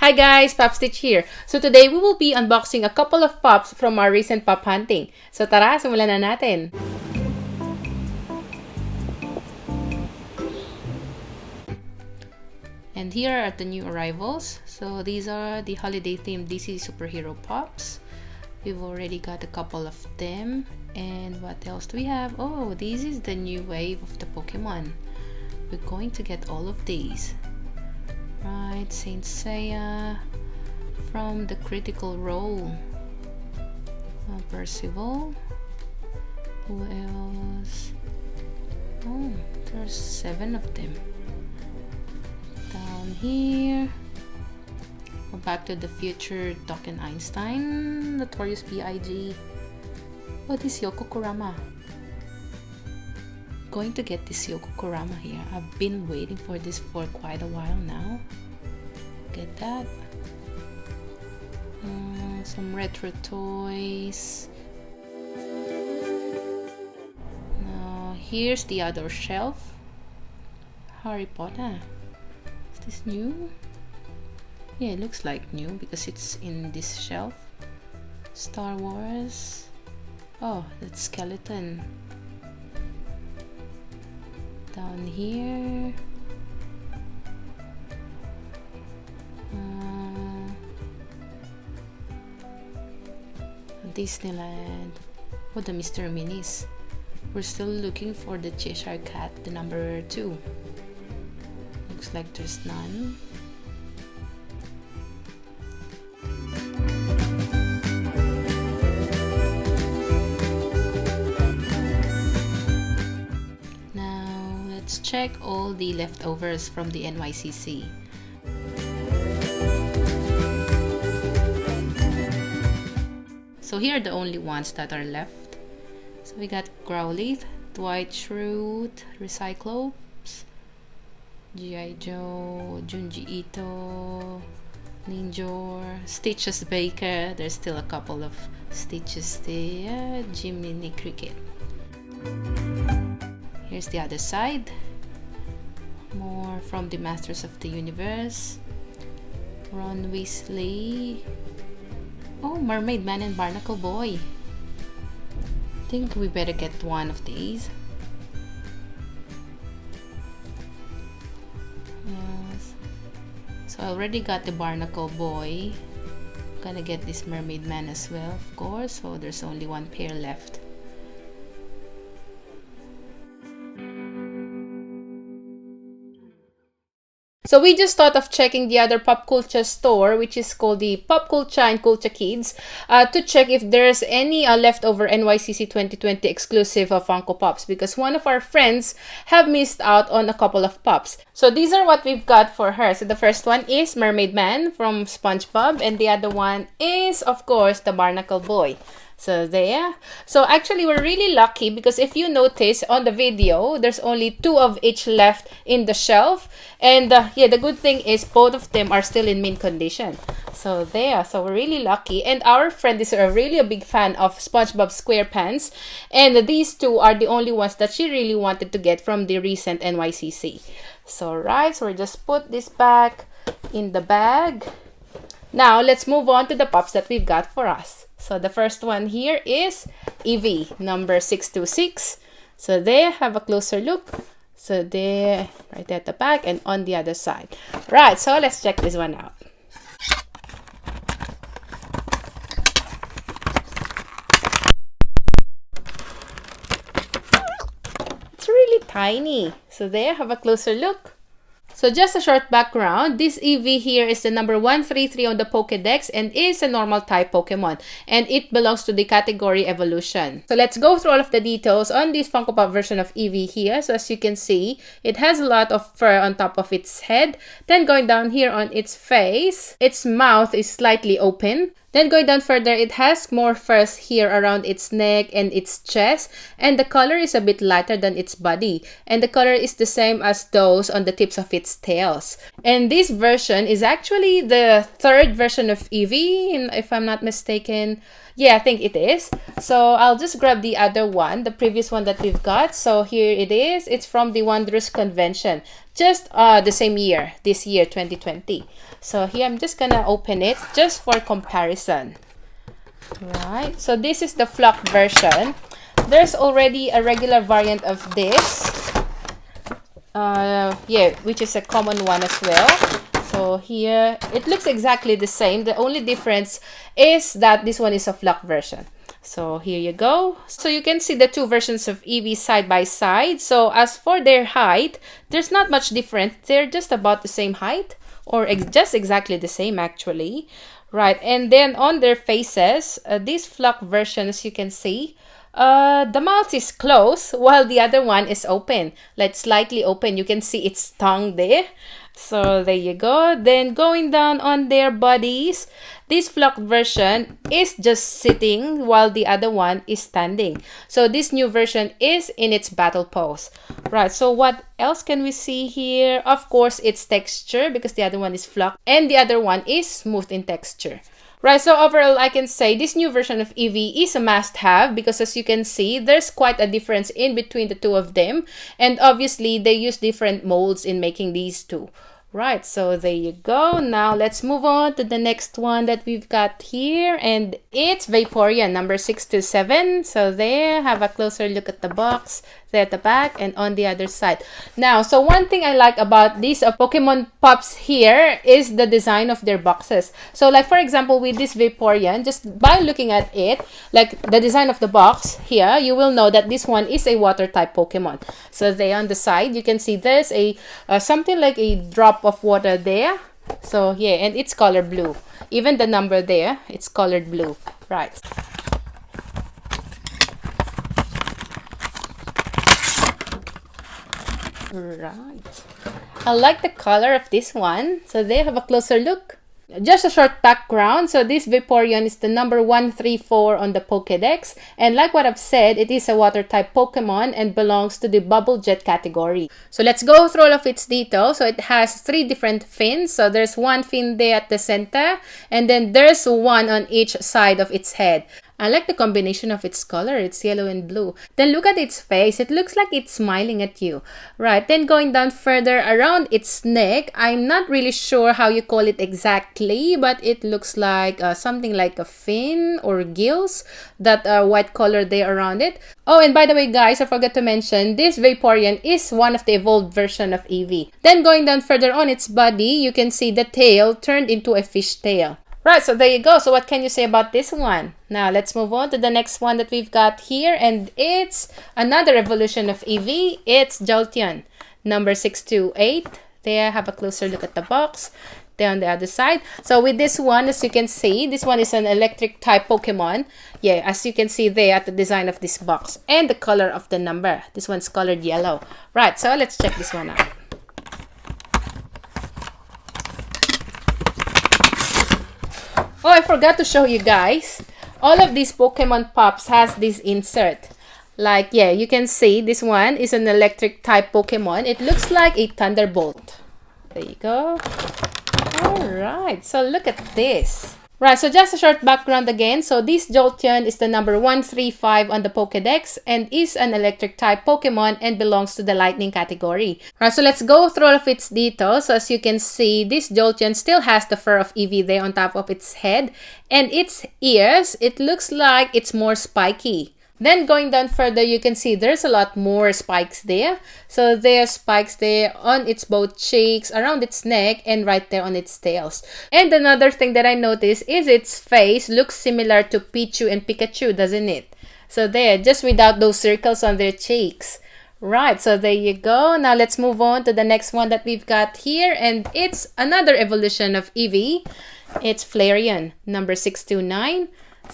Hi guys, Pop Stitch here. So today we will be unboxing a couple of pops from our recent pop hunting. So tara, simulan na natin. And here are the new arrivals. So these are the holiday themed DC superhero pops. We've already got a couple of them. And what else do we have? Oh, this is the new wave of the Pokemon. We're going to get all of these. Right, Saint Seiya from the Critical Role. Percival. Who else? Oh, there's 7 of them. Down here. Back to the Future, Doc and Einstein. Notorious B.I.G. Oh, this Yoko Kurama. Going to get this Yoko Kurama here. I've been waiting for this for quite a while now. Get that. Some retro toys. Now here's the other shelf. Harry Potter. Is this new? Yeah, it looks like new because it's in this shelf. Star Wars. Oh, that skeleton. Down here. Disneyland. Oh, the Mr. Minis. We're still looking for the Cheshire Cat, the number 2. Looks like there's none. Check all the leftovers from the NYCC. So here are the only ones that are left. So we got Growlithe, Dwight Schrute, Recyclops, G.I. Joe, Junji Ito, Ninjor, Stitches Baker. There's still a couple of Stitches there. Jiminy Cricket. Here's the other side. More from the Masters of the Universe. Ron Weasley. Oh, Mermaid Man and Barnacle Boy. I think we better get one of these. Yes. So I already got the Barnacle Boy. Gonna get this Mermaid Man as well, of course. So there's only one pair left. So we just thought of checking the other Popcultcha store, which is called the Popcultcha and Cultcha Kids, to check if there's any leftover NYCC 2020 exclusive Funko Pops, because one of our friends have missed out on a couple of pops. So these are what we've got for her. So the first one is Mermaid Man from SpongeBob, and the other one is, of course, the Barnacle Boy. So there. So actually we're really lucky because if you notice on the video, there's only 2 of each left in the shelf. And yeah, the good thing is both of them are still in mint condition. So there. So we're really lucky. And our friend is really a big fan of SpongeBob SquarePants. And these 2 are the only ones that she really wanted to get from the recent NYCC. So right, so we just put this back in the bag. Now let's move on to the pops that we've got for us. So the first one here is Eevee, number 626. So there, have a closer look. So there, right there at the back and on the other side. Right, so let's check this one out. It's really tiny. So there, have a closer look. So just a short background, this Eevee here is the number 133 on the Pokédex and is a normal type Pokemon, and it belongs to the category Evolution. So let's go through all of the details on this Funko Pop version of Eevee here. So as you can see, it has a lot of fur on top of its head. Then going down here on its face, its mouth is slightly open. Then going down further, it has more furs here around its neck and its chest, and the color is a bit lighter than its body, and the color is the same as those on the tips of its tails. And this version is actually the 3rd version of Eevee, if I'm not mistaken. Yeah, I think it is. So I'll just grab the other one, the previous one that we've got. So here it is. It's from the Wondrous convention. Just the same year, this year, 2020. So here I'm just gonna open it just for comparison. Right, so this is the flock version. There's already a regular variant of this. Yeah, which is a common one as well. So here it looks exactly the same. The only difference is that this one is a flock version. So here you go. So you can see the two versions of Eevee side by side. So as for their height, there's not much difference. They're just about the same height, or just exactly the same actually. Right, and then on their faces, this flock version, as you can see, the mouth is closed while the other one is open, like slightly open. You can see its tongue there. So there you go. Then going down on their bodies, this flock version is just sitting while the other one is standing. So this new version is in its battle pose. Right, so what else can we see here? Of course, it's texture because the other one is flock and the other one is smooth in texture. Right, so overall, I can say this new version of Eevee is a must-have because as you can see, there's quite a difference in between the two of them. And obviously, they use different molds in making these two. Right, so there you go. Now, let's move on to the next one that we've got here. And it's Vaporeon, number 627. So there, have a closer look at the box. There at the back and on the other side. Now, so one thing I like about these Pokemon Pops here is the design of their boxes. So like for example, with this Vaporeon, just by looking at it, like the design of the box here, you will know that this one is a water type Pokemon. So there on the side, you can see there's a something like a drop of water there. So yeah, and it's color blue. Even the number there, it's colored blue. Right. Right. I like the color of this one. So they have a closer look. Just a short background. So this Vaporeon is the number 134 on the Pokédex. And like what I've said, it is a water type Pokemon and belongs to the Bubble Jet category. So let's go through all of its details. So it has 3 different fins. So there's one fin there at the center. And then there's one on each side of its head. I like the combination of its color. It's yellow and blue. Then look at its face. It looks like it's smiling at you. Right. Then going down further around its neck. I'm not really sure how you call it exactly. But it looks like something like a fin or gills. That white color there around it. Oh, and by the way, guys, I forgot to mention, this Vaporeon is one of the evolved version of Eevee. Then going down further on its body, you can see the tail turned into a fish tail. Right, so there you go. So what can you say about this one? Now, let's move on to the next one that we've got here. And it's another evolution of Eevee. It's Jolteon, number 628. There, have a closer look at the box. There on the other side. So with this one, as you can see, this one is an electric type Pokemon. Yeah, as you can see there at the design of this box. And the color of the number. This one's colored yellow. Right, so let's check this one out. Oh, I forgot to show you guys. All of these Pokemon Pops has this insert. Like, yeah, you can see this one is an electric type Pokemon. It looks like a Thunderbolt. There you go. Alright, so look at this. Right, so just a short background again. So this Jolteon is the number 135 on the Pokédex and is an electric type Pokemon and belongs to the lightning category. Right, so let's go through all of its details. So as you can see, this Jolteon still has the fur of Eevee there on top of its head. And its ears, it looks like it's more spiky. Then going down further, you can see there's a lot more spikes there. So there's spikes there on its both cheeks, around its neck, and right there on its tails. And another thing that I noticed is its face looks similar to Pichu and Pikachu, doesn't it? So there, just without those circles on their cheeks. Right, so there you go. Now let's move on to the next one that we've got here. And it's another evolution of Eevee. It's Flareon, number 629.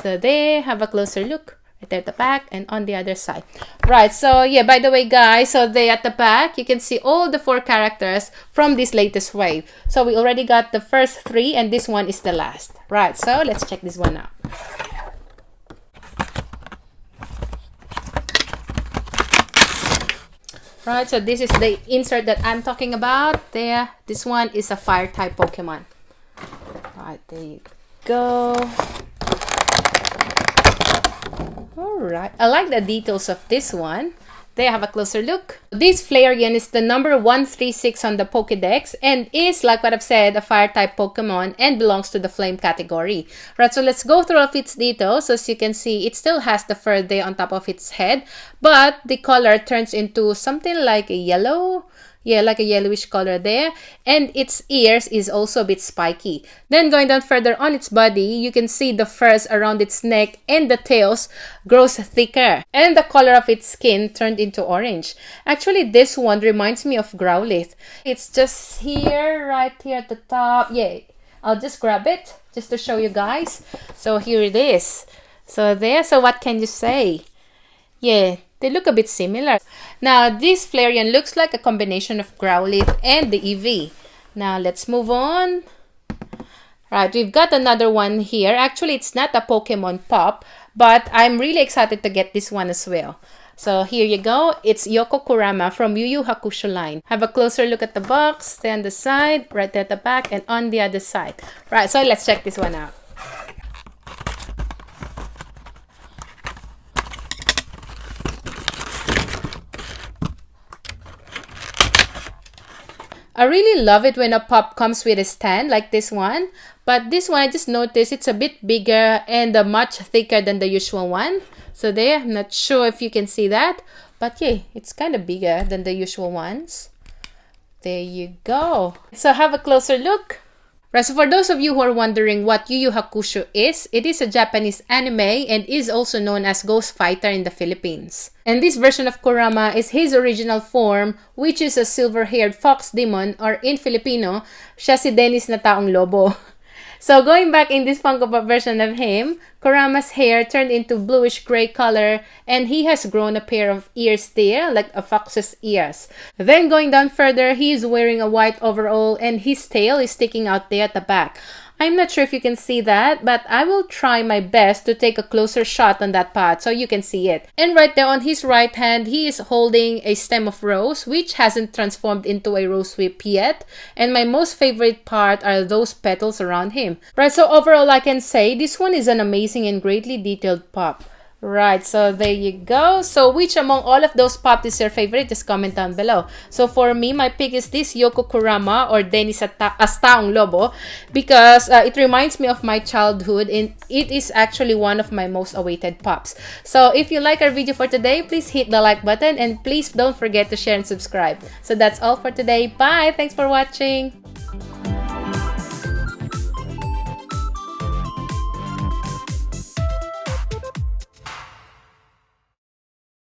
So there, have a closer look. Right there at the back and on the other side. Right, so yeah, by the way, guys, so there at the back, you can see all the 4 characters from this latest wave. So we already got the first 3 and this one is the last. Right, so let's check this one out. Right, so this is the insert that I'm talking about. There, this one is a fire type Pokemon. Right, there you go. Alright, I like the details of this one. They have a closer look. This Flareon is the number 136 on the Pokédex and is, like what I've said, a fire-type Pokemon and belongs to the flame category. Right, so let's go through all of its details. As you can see, it still has the fur there on top of its head, but the color turns into something like a yellow. Yeah, like a yellowish color there. And its ears is also a bit spiky. Then going down further on its body, you can see the furs around its neck and the tails grows thicker. And the color of its skin turned into orange. Actually, this one reminds me of Growlithe. It's just here, right here at the top. Yeah, I'll just grab it just to show you guys. So here it is. So there, so what can you say? Yeah, they look a bit similar. Now, this Flareon looks like a combination of Growlithe and the Eevee. Now, let's move on. Right, we've got another one here. Actually, it's not a Pokemon Pop, but I'm really excited to get this one as well. So, here you go. It's Yoko Kurama from Yu Yu Hakusho line. Have a closer look at the box. Stay on the side, right there at the back, and on the other side. Right, so let's check this one out. I really love it when a pop comes with a stand like this one. But this one, I just noticed it's a bit bigger and much thicker than the usual one. So there, I'm not sure if you can see that. But yeah, it's kind of bigger than the usual ones. There you go. So have a closer look. Right, so for those of you who are wondering what Yu Yu Hakusho is, it is a Japanese anime and is also known as Ghost Fighter in the Philippines. And this version of Kurama is his original form, which is a silver-haired fox demon, or in Filipino, siya si Dennis na taong lobo. So going back in this Funko Pop version of him, Kurama's hair turned into bluish gray color and he has grown a pair of ears there, like a fox's ears. Then going down further, he is wearing a white overall and his tail is sticking out there at the back. I'm not sure if you can see that, but I will try my best to take a closer shot on that part so you can see it. And right there on his right hand, he is holding a stem of rose, which hasn't transformed into a rose whip yet. And my most favorite part are those petals around him. Right, so overall I can say this one is an amazing and greatly detailed pop. Right, so there you go. So which among all of those pops is your favorite? Just comment down below. So for me, my pick is this Yoko Kurama or Dennis as Taong Lobo because it reminds me of my childhood and it is actually one of my most awaited pops. So if you like our video for today, please hit the like button and please don't forget to share and subscribe. So that's all for today. Bye! Thanks for watching!